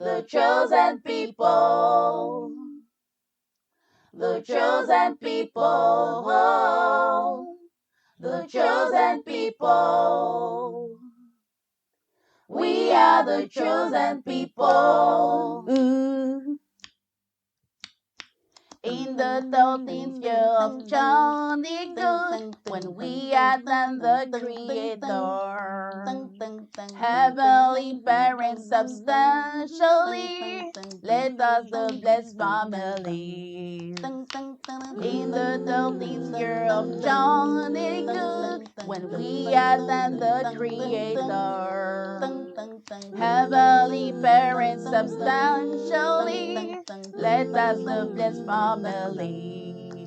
the chosen people, the chosen people, the chosen people. We are the chosen people. In the 13th year of Cheon Il Guk, when we are done the Creator, heavenly parents substantially, let us the blessed family. In the 13th year of Cheon Il Guk, when we are done the Creator, heavenly parents substantially, let us the blessed family.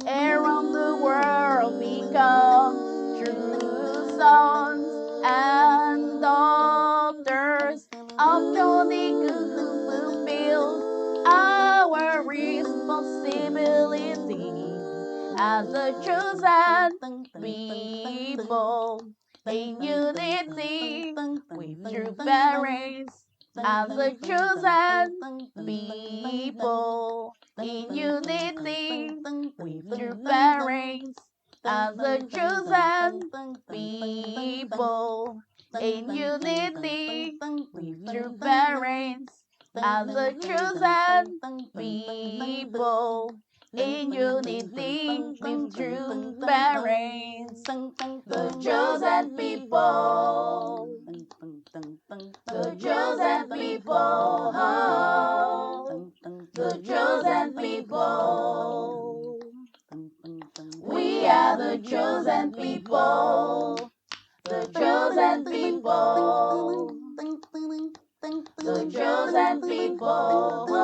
Around the world become true sons and daughters of Cheon Il Guk to fulfill our responsibility as a chosen people in unity with true parents. As a chosen people in unity with true parents. As a chosen people in unity with true parents. As a chosen people in unity with true parents. The chosen people, the chosen people, the chosen people. We are the chosen people, the chosen people, the chosen people,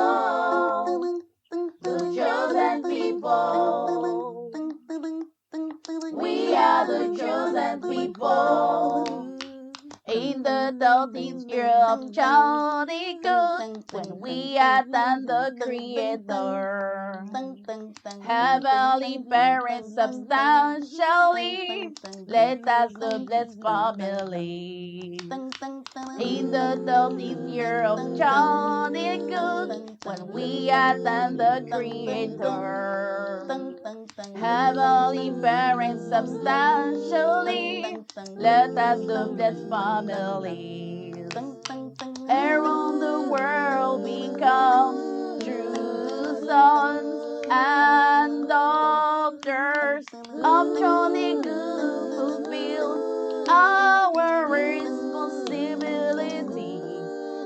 the chosen people. We are the chosen people. In the 13th year of Cheon Il Guk, when we are done the Creator, heavenly parents substantially, let us the blessed family. In the 13th year of Cheon Il Guk, when we are done the Creator, heavenly parents substantially, let us the blessed family. Around the world become true sons and daughters of Cheon Il Guk, fulfill our responsibility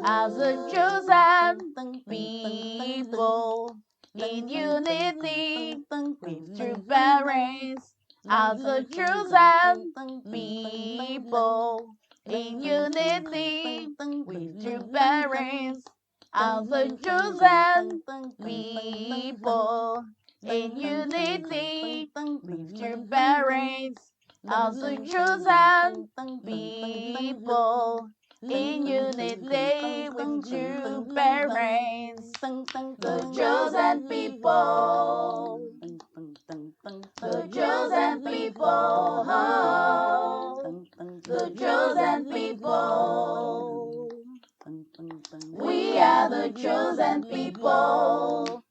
as a chosen people in unity with true parents. As a chosen people in unity with true parents. As a chosen people in unity with true parents. As a chosen people in unity with true parents. The chosen people, the chosen people, the chosen people. We are the chosen people,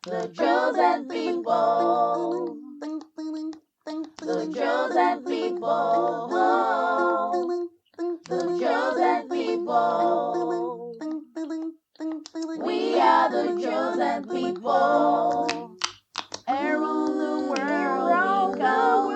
the chosen people, the chosen people, the chosen people. We are the chosen people. Around the world become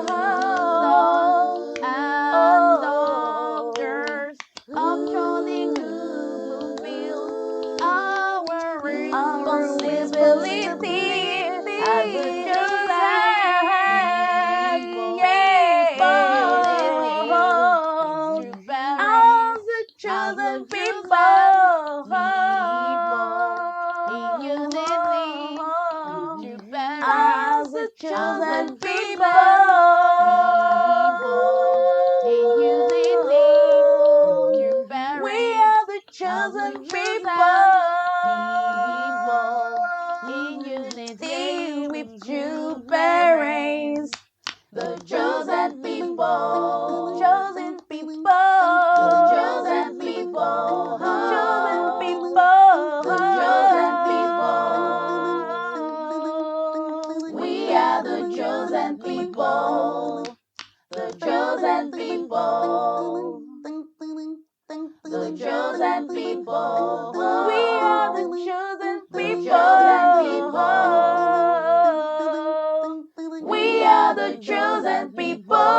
sons and daughters of Cheon Il Guk, fulfill our responsibility as a chosen people, in unity with true parents. As a chosen people, in unity with true parents. We are the chosen people, in unity with true parents. The chosen people, chosen people, the chosen people, chosen chosen people. The chosen people. The chosen people. We are the chosen people. We are the chosen people.